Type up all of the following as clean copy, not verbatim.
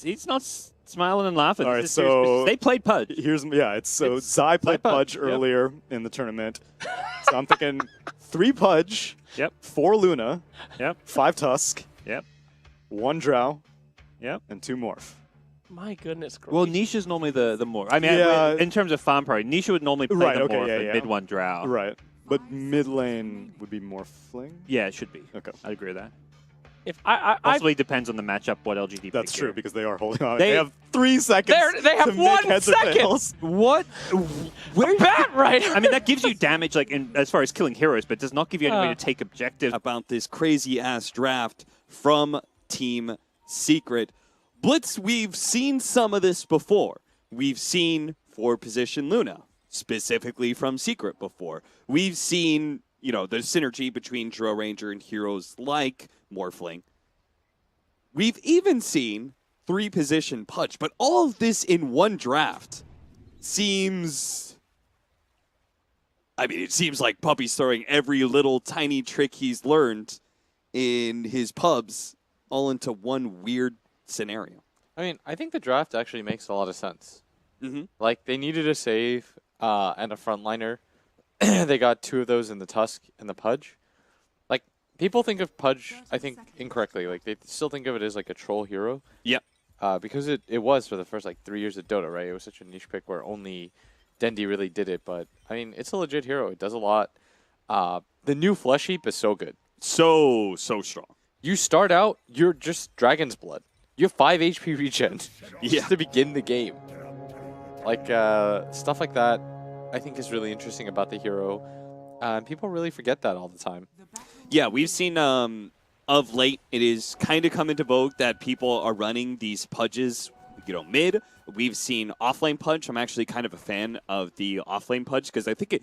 he's not smiling and laughing. All right, This is serious so business. They played Pudge. Zai played Pudge earlier in the tournament. So I'm thinking 3 Pudge, Yep. 4 Luna, Yep. 5 Tusk, Yep. 1 Drow, Yep. and 2 Morph. My goodness gracious. Well, Nisha's normally the more. I mean, Yeah. in terms of farm priority, Nisha would normally play Right, the okay, more yeah, yeah. mid one Drow. Right. But mid lane would be Morphling? Yeah, it should be. Okay. I agree with that. if I Possibly depends on the matchup what LGD That's pick true, here. because they are holding on. They- They have 3 seconds. They have to make 1 heads or second. tails. What? Where? bat right. I mean, that gives you damage, like as far as killing heroes, but does not give you any way to take objectives. About this crazy-ass draft from Team Secret. Blitz, we've seen some of this before. We've seen 4-position Luna, specifically from Secret before. We've seen, the synergy between Drow Ranger and heroes like Morphling. We've even seen 3-position Pudge, but all of this in one draft seems... I mean, it seems like Puppy's throwing every little tiny trick he's learned in his pubs all into one weird scenario. I mean, I think the draft actually makes a lot of sense. Mm-hmm. Like, they needed a save and a frontliner. They got 2 of those in the Tusk and the Pudge. Like, people think of Pudge, I think, incorrectly. Like, they still think of it as, like, a troll hero. Yep. Because it was for the first, 3 years of Dota, right? It was such a niche pick where only Dendi really did it. But, I mean, it's a legit hero. It does a lot. The new Flesh Heap is so good. So strong. You start out, you're just Dragon's Blood. You have 5 HP regen just to begin the game. Like, stuff like that, I think is really interesting about the hero. And people really forget that all the time. Yeah, we've seen of late, it is kind of come into vogue that people are running these Pudges, mid. We've seen offlane Pudge. I'm actually kind of a fan of the offlane Pudge because I think it,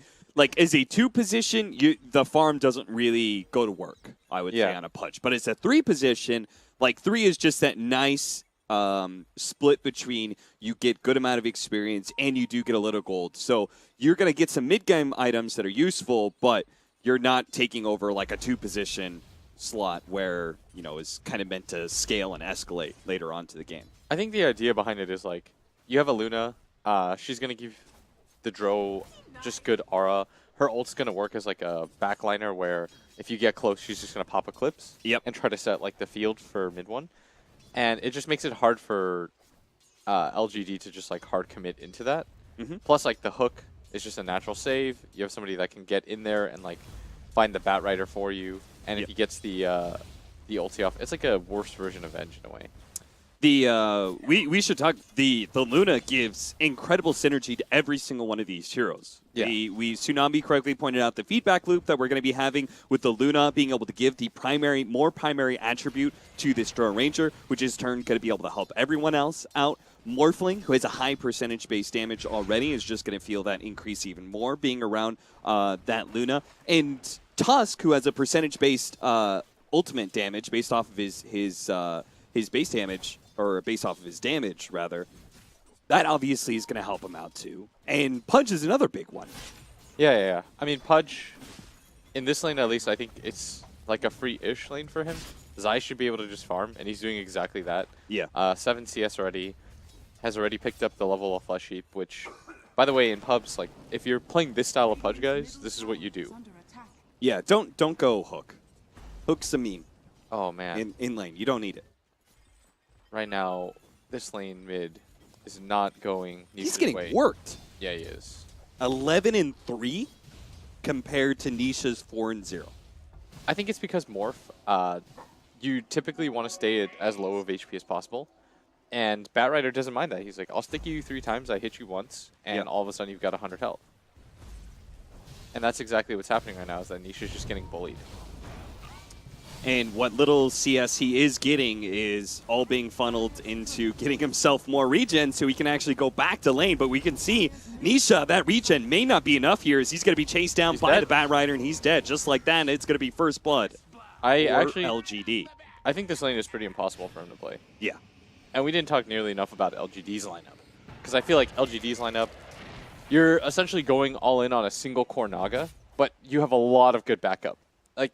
as a 2-position, the farm doesn't really go to work, I would say, on a Pudge. But it's a 3-position. 3 is just that nice split between you get good amount of experience and you do get a little gold. So you're going to get some mid-game items that are useful, but you're not taking over a 2-position slot where, is kind of meant to scale and escalate later on to the game. I think the idea behind it is, you have a Luna. She's going to give the Drow just good aura. Her ult's going to work as, a backliner where if you get close, she's just going to pop Eclipse and try to set, the field for mid one. And it just makes it hard for LGD to just, hard commit into that. Mm-hmm. Plus, the hook is just a natural save. You have somebody that can get in there and, find the Bat Rider for you. And if he gets the ulti off, it's like a worse version of Venge in a way. We should talk. The Luna gives incredible synergy to every single one of these heroes. Yeah. Tsunami correctly pointed out the feedback loop that we're going to be having with the Luna being able to give the more primary attribute to this Drow Ranger, which is turn going to be able to help everyone else out. Morphling, who has a high percentage base damage already, is just going to feel that increase even more being around that Luna. And Tusk, who has a percentage-based ultimate damage based off of his base damage, or based off of his damage, rather, that obviously is going to help him out, too. And Pudge is another big one. Yeah. I mean, Pudge, in this lane at least, I think it's a free-ish lane for him. Zai should be able to just farm, and he's doing exactly that. Yeah. 7 CS already, has already picked up the level of Flesh Heap, which, by the way, in pubs, if you're playing this style of Pudge, guys, this is what you do. Yeah, don't go Hook. Hook's a meme. Oh, man. In lane, you don't need it. Right now, this lane mid is not going He's Nisha's getting way. worked. Yeah, he is. 11-3 compared to Nisha's 4-0. I think it's because Morph, you typically want to stay at as low of HP as possible. And Bat Rider doesn't mind that. He's like, I'll stick you 3 times, I hit you once, and all of a sudden you've got 100 health. And that's exactly what's happening right now, is that Nisha's just getting bullied. And what little CS he is getting is all being funneled into getting himself more regen so he can actually go back to lane. But we can see Nisha, that regen may not be enough here as he's going to be chased down by the Bat Rider, and he's dead. Just like that, and it's going to be first blood. LGD. I think this lane is pretty impossible for him to play. Yeah. And we didn't talk nearly enough about LGD's lineup. Because I feel like LGD's lineup, you're essentially going all in on a single core Naga, but you have a lot of good backup.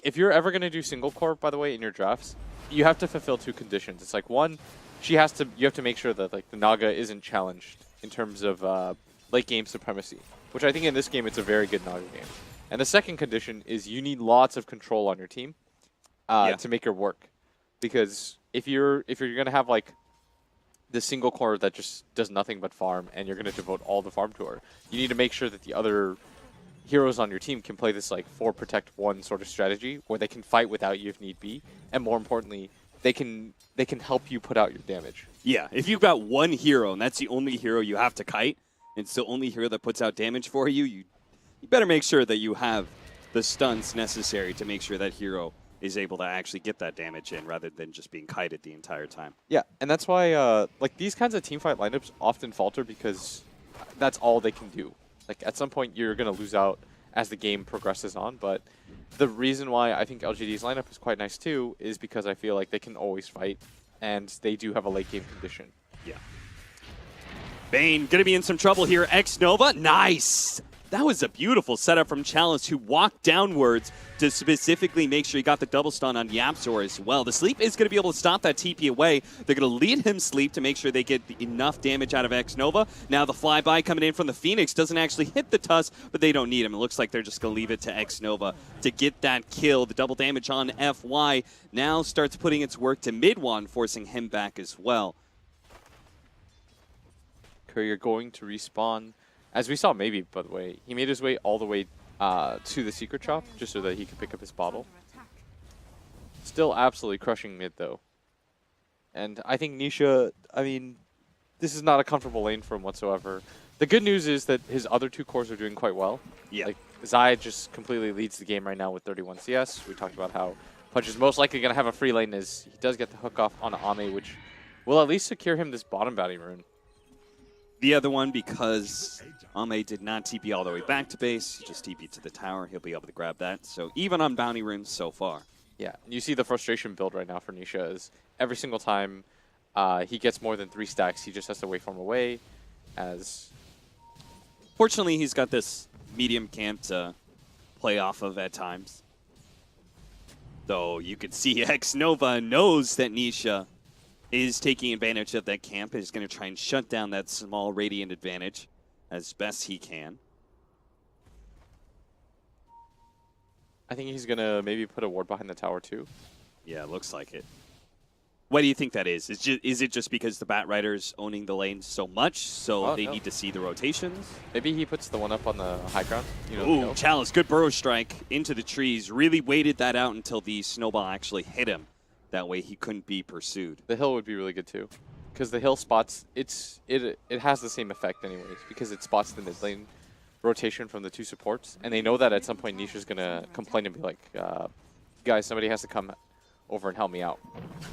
If you're ever going to do single core, by the way, in your drafts, you have to fulfill 2 conditions. It's one, you have to make sure that like the Naga isn't challenged in terms of late game supremacy, which I think in this game it's a very good Naga game. And the second condition is you need lots of control on your team to make it work, because if you're gonna have like the single core that just does nothing but farm and you're gonna devote all the farm to her, you need to make sure that the other heroes on your team can play this like 4 protect 1 sort of strategy where they can fight without you if need be, and more importantly, they can help you put out your damage. Yeah, if you've got one hero and that's the only hero you have to kite, and it's the only hero that puts out damage for you, you better make sure that you have the stunts necessary to make sure that hero is able to actually get that damage in rather than just being kited the entire time. Yeah, and that's why like these kinds of teamfight lineups often falter because that's all they can do. Like at some point you're going to lose out as the game progresses on, but the reason why I think LGD's lineup is quite nice too is because I feel like they can always fight and they do have a late game condition. Yeah. Bane going to be in some trouble here. X Nova, nice! That was a beautiful setup from Chalice, who walked downwards to specifically make sure he got the double stun on Yapzor as well. The sleep is going to be able to stop that TP away. They're going to lead him sleep to make sure they get enough damage out of X Nova. Now the flyby coming in from the Phoenix doesn't actually hit the Tusk, but they don't need him. It looks like they're just going to leave it to X Nova to get that kill. The double damage on FY now starts putting its work to Midwan, forcing him back as well. Courier going to respawn. As we saw, maybe, by the way, he made his way all the way to the secret shop just so that he could pick up his bottle. Still absolutely crushing mid, though. And I think Nisha, I mean, this is not a comfortable lane for him whatsoever. The good news is that his other 2 cores are doing quite well. Yeah. Like, Zai just completely leads the game right now with 31 CS. We talked about how Punch is most likely going to have a free lane as he does get the hook off on Ame, which will at least secure him this bottom bounty rune. The other one, because Ame did not TP all the way back to base, he just TP'd to the tower, he'll be able to grab that. So even on bounty runes so far. Yeah, you see the frustration build right now for Nisha is every single time he gets more than 3 stacks, he just has to wait from away. As fortunately, he's got this medium camp to play off of at times. Though you could see X Nova knows that Nisha is taking advantage of that camp, is going to try and shut down that small radiant advantage as best he can. I think he's going to maybe put a ward behind the tower too. Yeah, it looks like it. What do you think that is? Is it just because the Bat Rider's owning the lane so much, so they need to see the rotations? Maybe he puts the one up on the high ground. You know, ooh, Chalice, good burrow strike into the trees. Really waited that out until the snowball actually hit him. That way he couldn't be pursued. The hill would be really good too, because the hill spots, it has the same effect anyways, because it spots the mid lane rotation from the 2 supports, and they know that at some point Nisha's going to complain and be like, guys, somebody has to come over and help me out.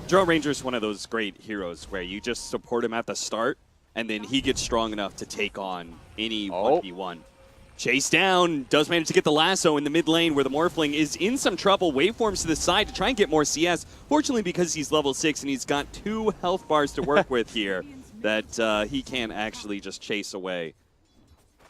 Drone Ranger's one of those great heroes where you just support him at the start, and then he gets strong enough to take on any 1v1. Chase down, does manage to get the lasso in the mid lane where the Morphling is in some trouble. Waveforms to the side to try and get more CS. Fortunately, because he's level 6 and he's got 2 health bars to work with here, that he can actually just chase away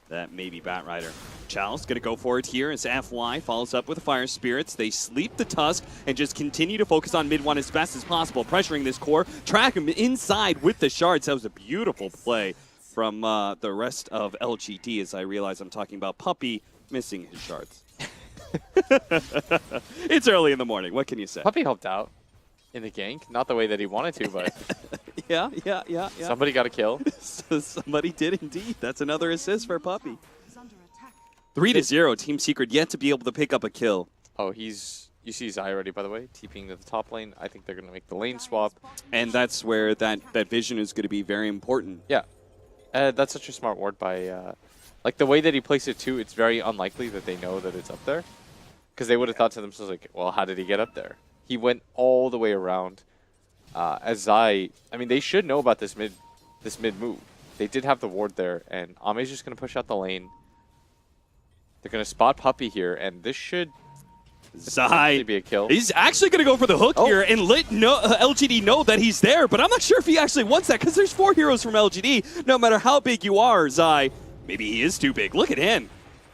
that maybe Bat Rider. Chalice going to go for it here as FY follows up with the Fire Spirits. They sleep the Tusk and just continue to focus on mid one as best as possible, pressuring this core. Track him inside with the shards. That was a beautiful play from the rest of LGD, as I realize I'm talking about Puppey missing his shards. It's early in the morning. What can you say? Puppey helped out in the gank. Not the way that he wanted to, but yeah. Somebody got a kill. Somebody did indeed. That's another assist for Puppey. 3-0. Team Secret yet to be able to pick up a kill. Oh, you see Zai already, by the way, TPing to the top lane. I think they're going to make the lane swap. And that's where that vision is going to be very important. Yeah. That's such a smart ward by, like the way that he placed it too, it's very unlikely that they know that it's up there. Because they would have thought to themselves like, well, how did he get up there? He went all the way around. As Zai, I mean, they should know about this mid move. They did have the ward there, and Ame's just going to push out the lane. They're going to spot Puppey here, and this should Zai be a kill. He's actually going to go for the hook here and let LGD know that he's there, but I'm not sure if he actually wants that because there's 4 heroes from LGD. No matter how big you are, Zai, maybe he is too big. Look at him.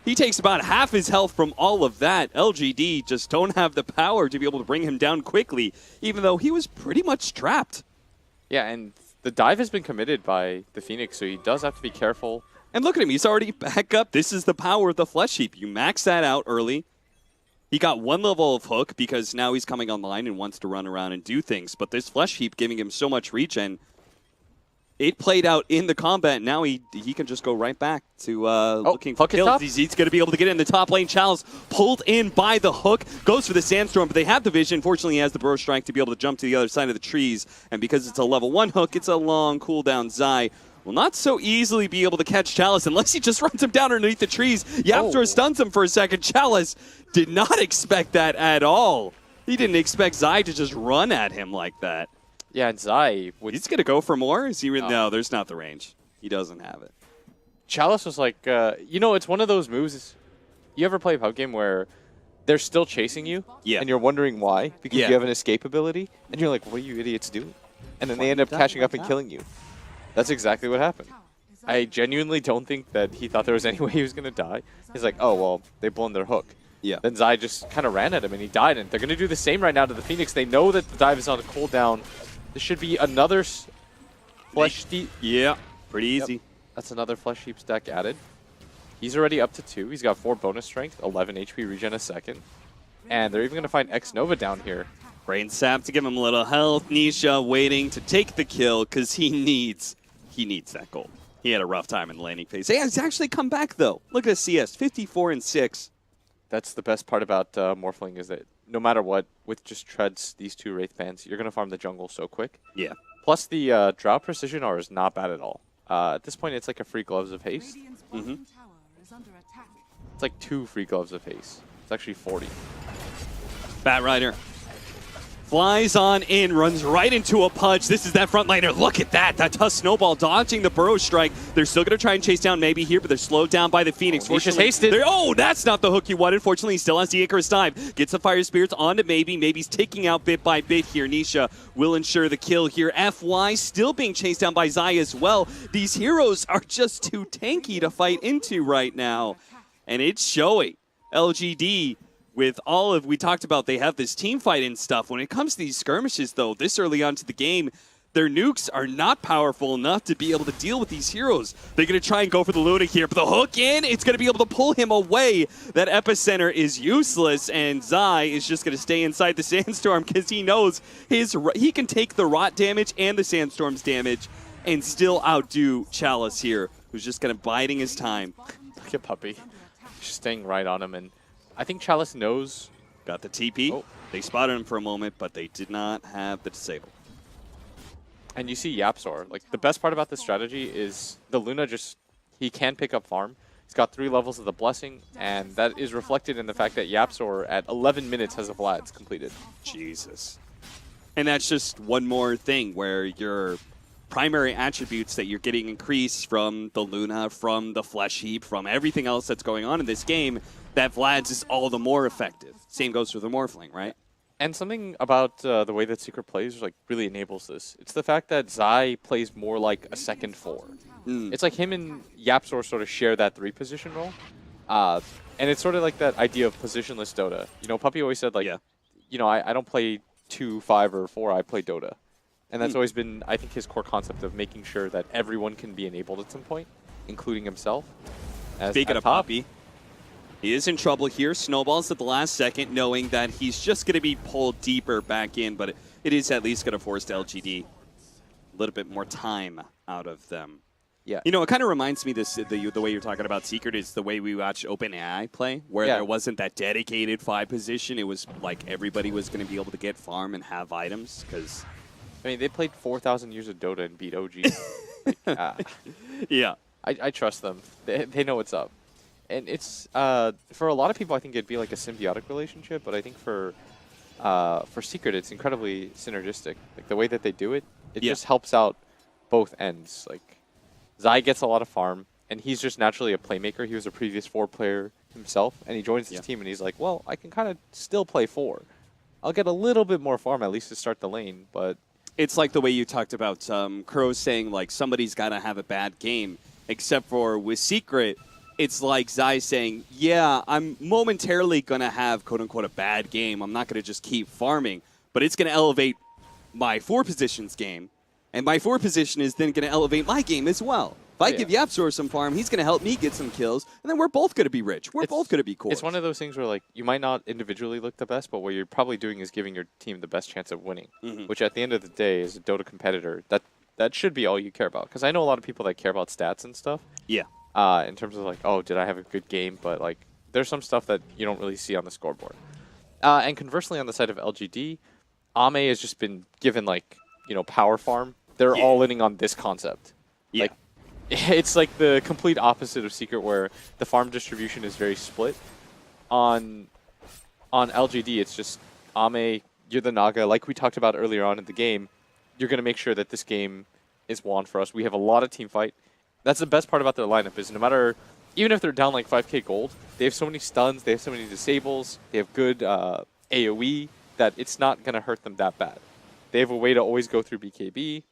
He takes about half his health from all of that. LGD just don't have the power to be able to bring him down quickly, even though he was pretty much trapped. Yeah, and the dive has been committed by the Phoenix, so he does have to be careful. And look at him. He's already back up. This is the power of the Flesh Heap. You max that out early. He got 1 level of hook because now he's coming online and wants to run around and do things. But this Flesh Heap giving him so much regen, it played out in the combat. Now he can just go right back to looking for kills. He's going to be able to get in the top lane. Chalice pulled in by the hook. Goes for the Sandstorm, but they have the vision. Fortunately, he has the Burrow Strike to be able to jump to the other side of the trees. And because it's a level 1 hook, it's a long cooldown. Zai will not so easily be able to catch Chalice unless he just runs him down underneath the trees. Yapstor stuns him for a second. Chalice did not expect that at all. He didn't expect Zai to just run at him like that. Yeah, and Zai He's going to go for more? Is he no, there's not the range. He doesn't have it. Chalice was like, it's one of those moves. You ever play a pub game where they're still chasing you? Yeah. And you're wondering why? Because you have an escape ability? And you're like, what are you idiots doing? And then they end up catching up and killing you. That's exactly what happened. I genuinely don't think that he thought there was any way he was going to die. He's like, oh, well, they've blown their hook. Yeah. Then Zai just kind of ran at him and he died. And they're going to do the same right now to the Phoenix. They know that the dive is on a cooldown. This should be another Flesh Heap. Yeah, pretty easy. Yep. That's another Flesh Heap stack added. He's already up to 2. He's got 4 bonus strength, 11 HP regen a second. And they're even going to find X Nova down here. Brain Sap to give him a little health. Nisha waiting to take the kill because he needs that gold. He had a rough time in the landing phase. Hey, he's actually come back, though. Look at CS, 54-6. That's the best part about Morphling is that no matter what, with just treads, these 2 Wraith Bands, you're going to farm the jungle so quick. Yeah. Plus, the Drow Precision R is not bad at all. At this point, it's like a free Gloves of Haste. It's like 2 free Gloves of Haste. It's actually 40. Bat Rider flies on in, runs right into a Pudge. This is that front laner. Look at that. That tough snowball dodging the Burrow Strike. They're still going to try and chase down maybe here, but they're slowed down by the Phoenix. Nisha's hasted. Oh, that's not the hook he wanted. Fortunately, he still has the Icarus dive. Gets the Fire Spirits onto Maybe. Maybe's taking out bit by bit here. Nisha will ensure the kill here. FY still being chased down by Zai as well. These heroes are just too tanky to fight into right now. And it's showing. LGD, with all of, we talked about they have this team fight and stuff. When it comes to these skirmishes, though, this early on to the game, their nukes are not powerful enough to be able to deal with these heroes. They're going to try and go for the Luna here, but the hook in, it's going to be able to pull him away. That Epicenter is useless, and Zai is just going to stay inside the Sandstorm because he knows he can take the rot damage and the Sandstorm's damage and still outdo Chalice here, who's just kind of biding his time. Look at Puppy. Just staying right on him, and I think Chalice knows. Got the TP. Oh. They spotted him for a moment, but they did not have the disable. And you see Yapsor. Like, the best part about this strategy is the Luna he can pick up farm. He's got 3 levels of the Blessing, and that is reflected in the fact that Yapsor at 11 minutes has a Vlad's completed. Jesus. And that's just one more thing where your primary attributes that you're getting increased from the Luna, from the Flesh Heap, from everything else that's going on in this game, that Vlad's is all the more effective. Same goes for the Morphling, right? And something about the way that Secret plays really enables this. It's the fact that Zai plays more like a second 4. It's like him and Yapsor sort of share that 3 position role. And it's sort of like that idea of positionless Dota. You know, Puppy always said, I don't play 2, 5, or 4, I play Dota. And that's always been, I think, his core concept of making sure that everyone can be enabled at some point, including himself. Speaking of Puppy, he is in trouble here. Snowballs at the last second, knowing that he's just going to be pulled deeper back in, but it is at least going to force LGD a little bit more time out of them. Yeah. You know, it kind of reminds me the way you're talking about Secret is the way we watch OpenAI play, where there wasn't that dedicated 5 position. It was like everybody was going to be able to get farm and have items, because I mean, they played 4,000 years of Dota and beat OG. Yeah. I trust them. They know what's up. And it's, for a lot of people, I think it'd be like a symbiotic relationship, but I think for Secret, it's incredibly synergistic. Like, the way that they do it, it just helps out both ends. Like, Zai gets a lot of farm, and he's just naturally a playmaker. He was a previous 4 player himself, and he joins this team, and he's like, well, I can kind of still play 4. I'll get a little bit more farm, at least to start the lane, but it's like the way you talked about Crow saying, like, somebody's got to have a bad game, except for with Secret, it's like Zai saying, yeah, I'm momentarily going to have, quote-unquote, a bad game. I'm not going to just keep farming, but it's going to elevate my 4 positions game, And my 4 position is then going to elevate my game as well. If I give YapzOr some farm, he's going to help me get some kills, and then we're both going to be rich. We're both going to be cool. It's one of those things where like you might not individually look the best, but what you're probably doing is giving your team the best chance of winning, which at the end of the day, as a Dota competitor, that should be all you care about. Because I know a lot of people that care about stats and stuff. Yeah. In terms of like, oh, did I have a good game? But like, there's some stuff that you don't really see on the scoreboard. And conversely, on the side of LGD, Ame has just been given like, power farm. They're all in on this concept. Yeah. Like, it's like the complete opposite of Secret, where the farm distribution is very split. On LGD, it's just Ame, you're the Naga. Like we talked about earlier on in the game, you're going to make sure that this game is won for us. We have a lot of team fight. That's the best part about their lineup is no matter, even if they're down like 5k gold, they have so many stuns, they have so many disables, they have good AoE that it's not going to hurt them that bad. They have a way to always go through BKB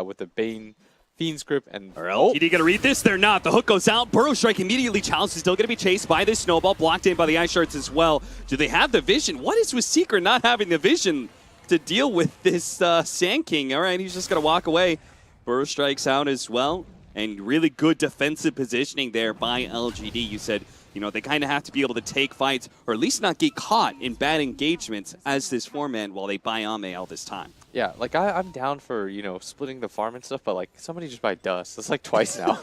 with the Bane Fiend's Grip and... Are LGD going to read this? They're not. The hook goes out. Burrow Strike immediately challenged. Is still going to be chased by this snowball, blocked in by the Ice Shards as well. Do they have the vision? What is with Secret not having the vision to deal with this Sand King? All right, he's just going to walk away. Burrow Strikes out as well. And really good defensive positioning there by LGD. You said, they kind of have to be able to take fights or at least not get caught in bad engagements as this 4-man while they buy Ame all this time. Yeah, like I'm down for, splitting the farm and stuff, but like somebody just buy Dust. That's like twice now.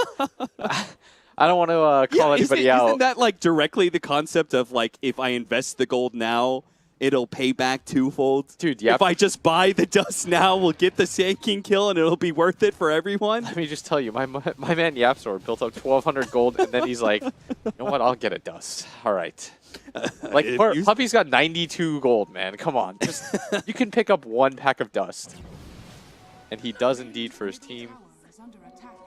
I don't want to call anybody out. Isn't that like directly the concept of like if I invest the gold now, it'll pay back twofold? Dude, yeah. If I just buy the Dust now, we'll get the Sand King kill and it'll be worth it for everyone? Let me just tell you, my man YapzOr built up 1,200 gold, and then he's like, you know what, I'll get a Dust. All right. Like, Puppy's got 92 gold, man. Come on. You can pick up 1 pack of Dust. And he does indeed for his team,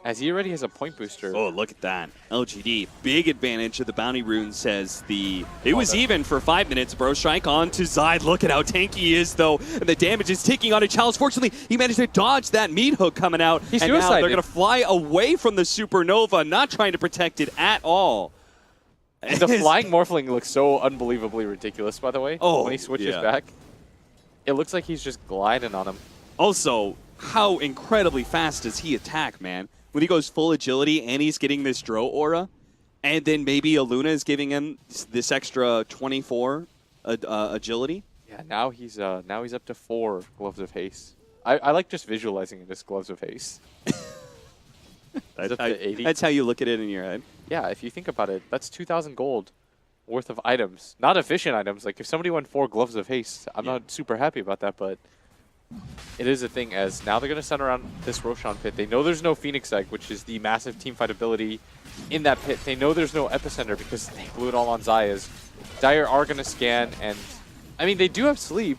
as he already has a point booster. Oh, look at that. LGD, big advantage of the Bounty Rune, says it was even for 5 minutes. Burrow Strike on to Zide. Look at how tanky he is, though. And the damage is ticking on a challenge. Fortunately, he managed to dodge that meat hook coming out. He's and now they're going to fly away from the Supernova, not trying to protect it at all. And the flying Morphling looks so unbelievably ridiculous, by the way, when he switches back. It looks like he's just gliding on him. Also, how incredibly fast does he attack, man? When he goes full agility and he's getting this Dro aura, and then maybe a Luna is giving him this extra 24 agility. Yeah, now he's up to 4 Gloves of Haste. I like just visualizing it as Gloves of Haste. That's how you look at it in your head. Yeah, if you think about it, that's 2,000 gold worth of items. Not efficient items. Like, if somebody went 4 Gloves of Haste, I'm not super happy about that, but it is a thing, as now they're going to send around this Roshan pit. They know there's no Phoenix Egg, which is the massive teamfight ability in that pit. They know there's no Epicenter because they blew it all on Zaya's. Dire are going to scan, and I mean, they do have sleep,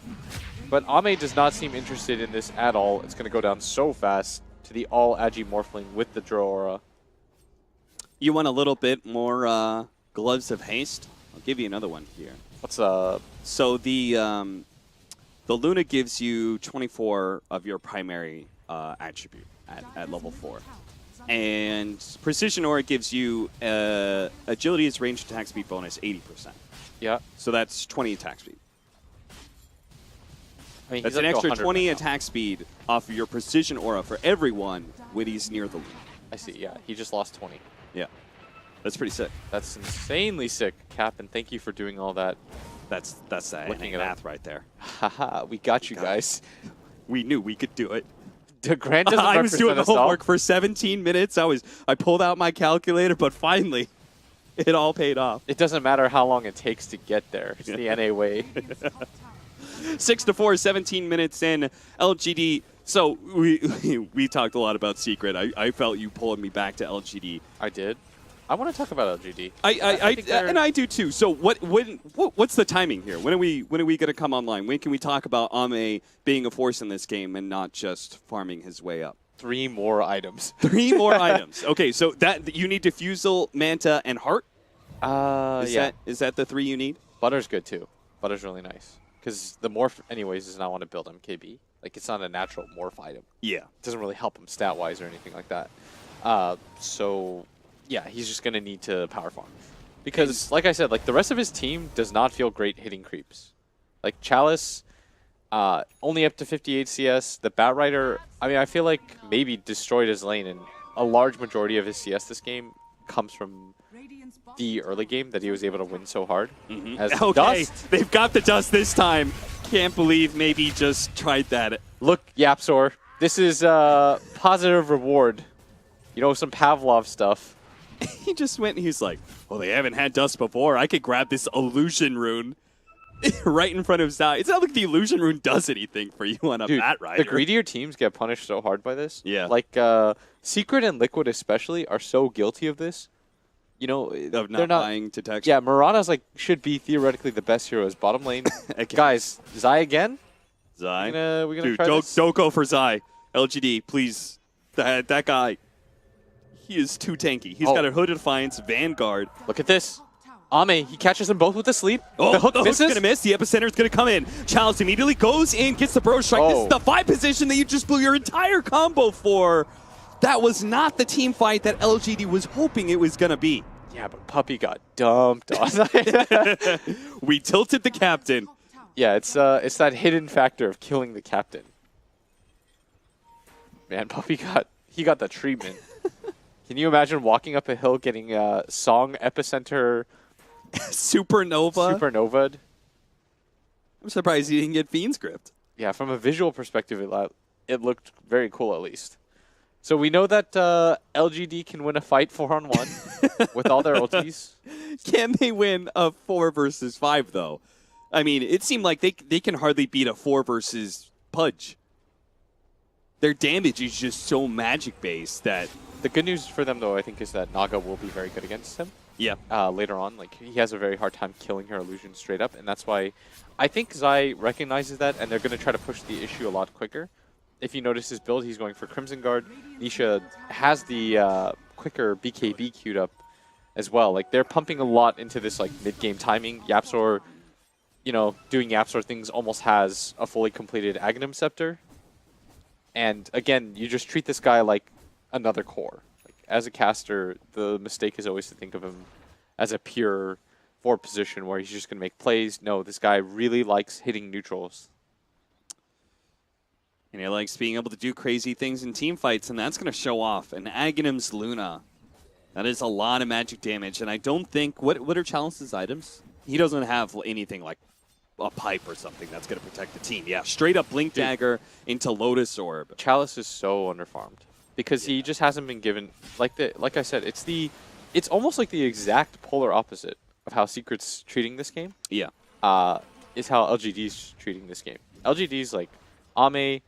but Ame does not seem interested in this at all. It's going to go down so fast to the all-Agi Morphling with the Dro aura. You want a little bit more Gloves of Haste? I'll give you another one here. What's So the Luna gives you 24 of your primary attribute at level 4. And Precision Aura gives you Agility is ranged attack speed bonus 80%. Yeah. So that's 20 attack speed. I mean, that's an extra 20 attack speed off of your Precision Aura for everyone when he's near the Luna. I see, yeah. He just lost 20. Yeah. That's pretty sick. That's insanely sick, Cap, and thank you for doing all that. That's that math right there. Haha, we got you guys. We knew we could do it. The Grant doesn't I was doing the homework all. for 17 minutes. I pulled out my calculator, but finally, it all paid off. It doesn't matter how long it takes to get there. It's the NA way. 6-4, 17 minutes in. LGD. So we talked a lot about Secret. I felt you pulling me back to LGD. I did. I want to talk about LGD. And I do too. So what's the timing here? When are we going to come online? When can we talk about Ame being a force in this game and not just farming his way up? 3 more items. 3 more items. Okay, so that you need Diffusal, Manta, and Heart. Is that the 3 you need? Butter's good too. Butter's really nice because the morph, anyways, does not want to build MKB. Like, it's not a natural morph item. Yeah, it doesn't really help him stat wise or anything like that. So. Yeah, he's just going to need to power farm. Because, like I said, like the rest of his team does not feel great hitting creeps. Like Chalice, Only up to 58 CS. The Batrider, I mean, I feel like maybe destroyed his lane, and a large majority of his CS this game comes from the early game that he was able to win so hard. As Okay, Dust, they've got the Dust this time. Can't believe maybe just tried that. look, Yapsor, this is positive reward. You know, some Pavlov stuff. He just went and he's like, well, they haven't had Dust before. I could grab this Illusion Rune right in front of Zai. It's not like the Illusion Rune does anything for you on a Dude, Batrider. the greedier teams get punished so hard by this. Yeah. Like, Secret and Liquid especially are so guilty of this. You know, of they're not not buying detection. Yeah, Mirana's like should be theoretically the best heroes. Bottom lane, guys, Zai again. Zai. We're gonna Dude, try this. don't go for Zai. LGD, please. That guy, he is too tanky. He's got a Hood of Defiance, Vanguard. Look at this. Ame, he catches them both with the sleep. Oh, the hook hook's misses. going to miss. The Epicenter is going to come in. Chalice immediately goes in, gets the Bro Strike. This is the 5 position that you just blew your entire combo for. That was not the team fight that LGD was hoping it was going to be. Yeah, but Puppy got dumped on. We tilted the captain. Yeah, it's that hidden factor of killing the captain. Man, Puppy got the treatment. Can you imagine walking up a hill getting Song Epicenter Supernova? I'm surprised he didn't get Fiend's Gripped. Yeah, from a visual perspective, it looked very cool at least. So we know that LGD can win a fight 4-on-1 with all their ultis. Can they win a 4 versus 5 though? I mean, it seemed like they can hardly beat a 4 versus Pudge. Their damage is just so magic based that. The good news for them though, I think, is that Naga will be very good against him. Yeah. Later on, like he has a very hard time killing her illusion straight up, and that's why I think Zai recognizes that, and they're going to try to push the issue a lot quicker. If you notice his build, he's going for Crimson Guard. Nisha has the quicker BKB queued up as well. Like they're pumping a lot into this like mid-game timing. Yapsor, you know, doing Yapsor things almost has a fully completed Aghanim Scepter. And again, you just treat this guy like another core. Like, as a caster, the mistake is always to think of him as a pure 4 position where he's just going to make plays. No, this guy really likes hitting neutrals. And he likes being able to do crazy things in team fights, and that's going to show off. And Aghanim's Luna, that is a lot of magic damage. And I don't think, what are Chalice's items? He doesn't have anything like a pipe or something that's going to protect the team. Yeah, straight up Blink Dagger into Lotus Orb. Chalice is so underfarmed because he just hasn't been given, like I said, it's almost like the exact polar opposite of how Secret's treating this game. Yeah. Is how LGD's treating this game. LGD's like, Ame,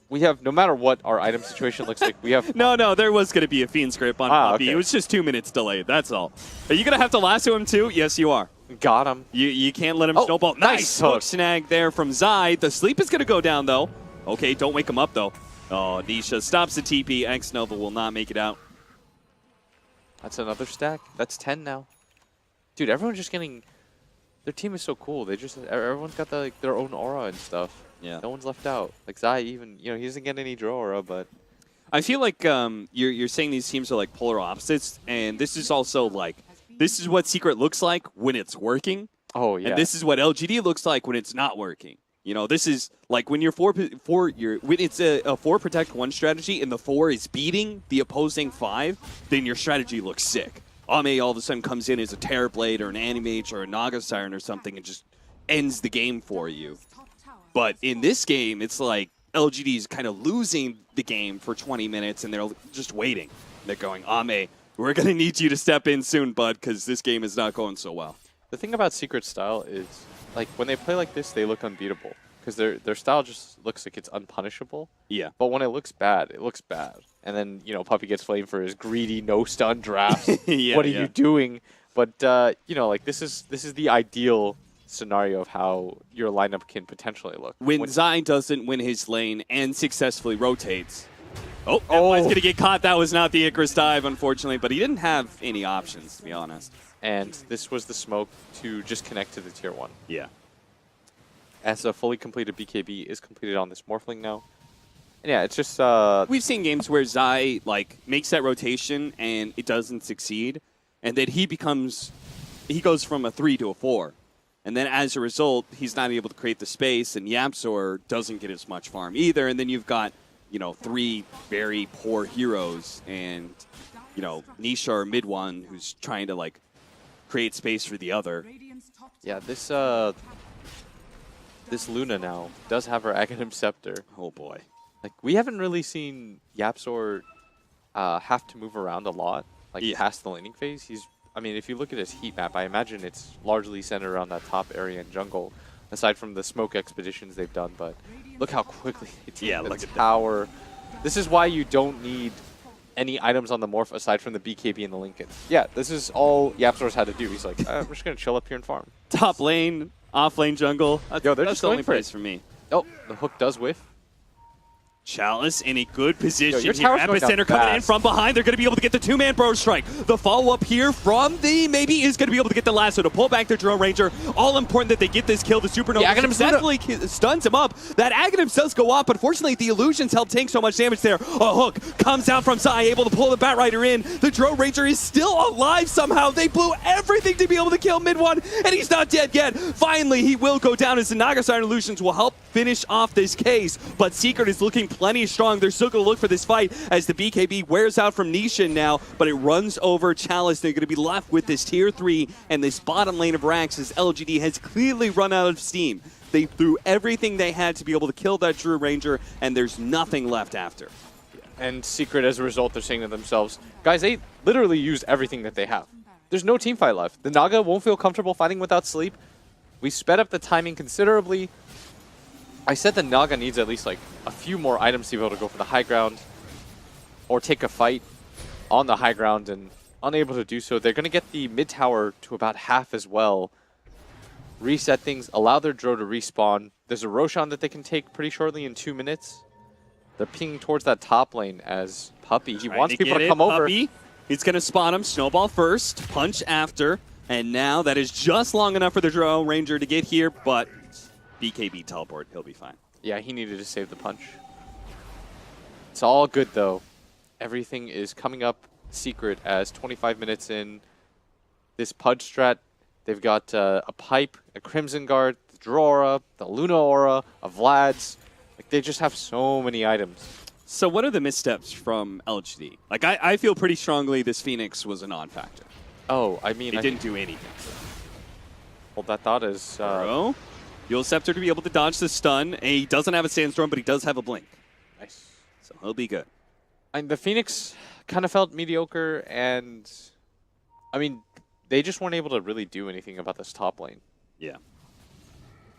we have, no matter what our item situation looks like, we have... No, there was going to be a Fiend's Grip on Puppy. Okay. It was just 2 minutes delayed, that's all. Are you going to have to lasso him too? Yes, you are. Got him. You can't let him Oh, snowball. nice Hook hook. snag there from Zai. The sleep is going to go down, though. Okay, don't wake him up, though. Oh, Nisha stops the TP. X-Nova will not make it out. That's another stack. That's 10 now. Dude, everyone's just getting... Their team is so cool. Everyone's got their own aura and stuff. Yeah. No one's left out. Like Zai even, he doesn't get any draw aura, but... I feel like you're saying these teams are like polar opposites, and this is also like, this is what Secret looks like when it's working. Oh, yeah. And this is what LGD looks like when it's not working. You know, this is like when you're when it's a 4 protect 1 strategy and the 4 is beating the opposing 5, then your strategy looks sick. Ame all of a sudden comes in as a Terrorblade or an Animage or a Naga Siren or something and just ends the game for you. But in this game, it's like LGD is kind of losing the game for 20 minutes and they're just waiting. They're going, Ame, we're going to need you to step in soon, bud, because this game is not going so well. The thing about Secret's style is, like, when they play like this, they look unbeatable. Because their style just looks like it's unpunishable. Yeah. But when it looks bad, it looks bad. And then, Puppy gets flamed for his greedy no-stun drafts. Yeah, what are you doing? But, like, this is the ideal scenario of how your lineup can potentially look. When Zai doesn't win his lane and successfully rotates. Oh, he's going to get caught. That was not the Icarus dive, unfortunately, but he didn't have any options, to be honest. And this was the smoke to just connect to the tier 1. Yeah. As a fully completed BKB is completed on this Morphling now. And yeah, it's just... We've seen games where Zai, like, makes that rotation and it doesn't succeed, and then he goes from a 3 to a 4. And then as a result, he's not able to create the space, and Yapzor doesn't get as much farm either. And then you've got, 3 very poor heroes, and, Nisha or mid one who's trying to, create space for the other. Yeah, this Luna now does have her Aghanim Scepter. Oh, boy. We haven't really seen Yapzor have to move around a lot, past the laning phase. If you look at his heat map, I imagine it's largely centered around that top area in jungle, aside from the smoke expeditions they've done. But look how quickly they take the tower. This is why you don't need any items on the morph aside from the BKB and the Lincoln. Yeah, this is all Yapzor's had to do. He's like, we're just going to chill up here and farm. Top lane, off lane jungle. They're that's just the going only for place it. for me. Oh, the hook does whiff. Chalice in a good position your here. tower's going down Epicenter coming in fast. from behind. They're going to be able to get the 2-man bro strike. The follow-up here from the maybe is going to be able to get the lasso to pull back their drone ranger. All important that they get this kill. The supernova successfully stuns him up. That Aghanim does go off, but fortunately the illusions help tank so much damage there. A hook comes out from Zai, able to pull the Bat Rider in. The drone ranger is still alive somehow. They blew everything to be able to kill mid one, and he's not dead yet. Finally, he will go down as the Naga Siren illusions will help finish off this case, but Secret is looking plenty strong. They're still going to look for this fight as the BKB wears out from Nishan now, but it runs over Chalice. They're going to be left with this tier 3 and this bottom lane of Rax as LGD has clearly run out of steam. They threw everything they had to be able to kill that Drew Ranger, and there's nothing left after. And Secret, as a result, they're saying to themselves, guys, they literally used everything that they have. There's no team fight left. The Naga won't feel comfortable fighting without sleep. We sped up the timing considerably. I said the Naga needs at least a few more items to be able to go for the high ground or take a fight on the high ground, and unable to do so. They're going to get the mid tower to about half as well. Reset things, allow their Drow to respawn. There's a Roshan that they can take pretty shortly in 2 minutes. They're pinging towards that top lane as Puppy. He wants people to come over. Puppy. He's going to spot him. Snowball first, punch after, and now that is just long enough for the Drow Ranger to get here, but BKB teleport, he'll be fine. Yeah, he needed to save the punch. It's all good, though. Everything is coming up Secret as 25 minutes in. This Pudge strat, they've got a Pipe, a Crimson Guard, the Drora, the Luna Aura, a Vlad's. They just have so many items. So what are the missteps from LGD? I feel pretty strongly this Phoenix was a non-factor. Oh, I mean... It didn't do anything. Hold that thought as... You'll Scepter to be able to dodge the stun. And he doesn't have a Sandstorm, but he does have a Blink. Nice. So he'll be good. And the Phoenix kind of felt mediocre, and... they just weren't able to really do anything about this top lane. Yeah.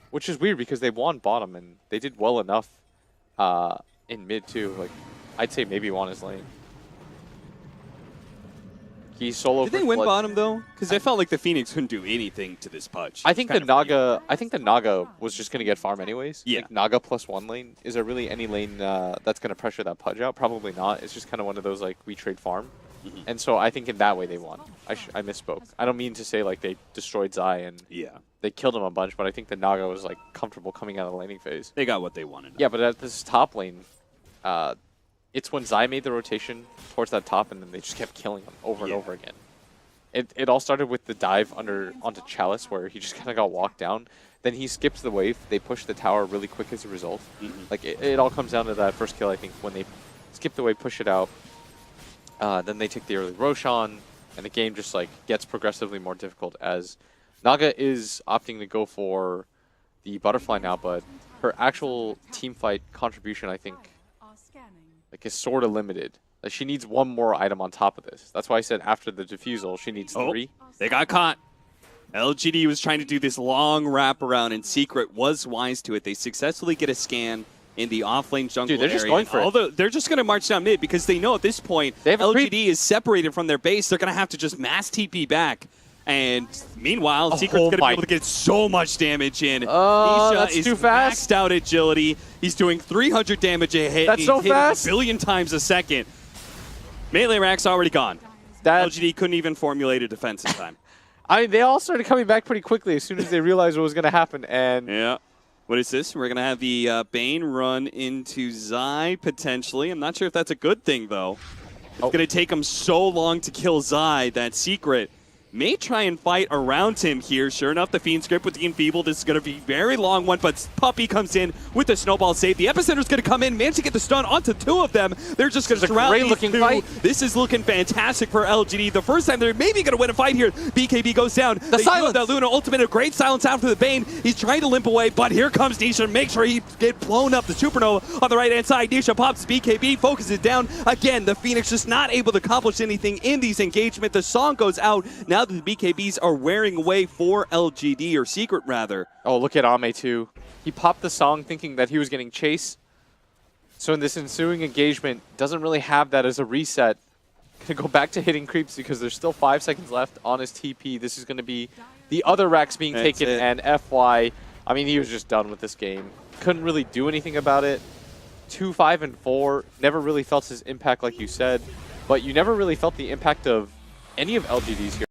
Which is weird, because they won bottom, and they did well enough in mid, too. I'd say maybe won his lane. He's solo. Did they win bottom though? Because I felt like the Phoenix couldn't do anything to this Pudge. I think the Naga was just gonna get farm anyways. Yeah. Naga +1 lane. Is there really any lane that's gonna pressure that Pudge out? Probably not. It's just kind of one of those we trade farm. And so I think in that way they won. I misspoke. I don't mean to say they destroyed Zai and they killed him a bunch, but I think the Naga was comfortable coming out of the laning phase. They got what they wanted. Yeah, but at this top lane, it's when Zai made the rotation towards that top, and then they just kept killing him over and over again. It all started with the dive onto Chalice, where he just kind of got walked down. Then he skips the wave. They push the tower really quick as a result. It all comes down to that first kill, I think, when they skip the wave, push it out. Then they take the early Roshan, and the game just gets progressively more difficult as Naga is opting to go for the Butterfly now, but her actual team fight contribution, I think, is sort of limited. She needs one more item on top of this. That's why I said after the defusal, she needs 3. They got caught. LGD was trying to do this long wraparound, and Secret was wise to it. They successfully get a scan in the offlane jungle Dude, they're just area. going for it. Although they're just going to march down mid because they know at this point LGD is separated from their base. They're going to have to just mass TP back. And meanwhile, Secret's going to be able to get so much damage in. Nisha that's is too fast. maxed out agility. He's doing 300 damage a hit. That's so He's fast. a billion times a second. Melee Rack's already gone. LGD couldn't even formulate a defense in time. They all started coming back pretty quickly as soon as they realized what was going to happen. And yeah. What is this? We're going to have the Bane run into Zai, potentially. I'm not sure if that's a good thing, though. It's going to take him so long to kill Zai that Secret may try and fight around him here. Sure enough, the Fiend's grip with the Enfeeble. This is going to be a very long one, but Puppey comes in with the snowball save. The Epicenter's going to come in, manage to get the stun onto 2 of them. They're just going to surround these great-looking 2. fight. This is looking fantastic for LGD. The first time they're maybe going to win a fight here. BKB goes down. The silence. The Luna ultimate, a great silence out for the Bane. He's trying to limp away, but here comes Nisha. Make sure he get blown up. The Supernova on the right-hand side. Nisha pops BKB, focuses down. Again, the Phoenix just not able to accomplish anything in these engagements. The song goes out. Now that the BKBs are wearing away for LGD, or Secret rather. Oh, look at Ame too. He popped the song thinking that he was getting chased. So in this ensuing engagement, doesn't really have that as a reset. Gonna go back to hitting creeps because there's still 5 seconds left on his TP. This is gonna be the other racks being taken, and FY, I mean, he was just done with this game. Couldn't really do anything about it. 2, 5, and 4. Never really felt his impact like you said, but you never really felt the impact of any of LGD's here.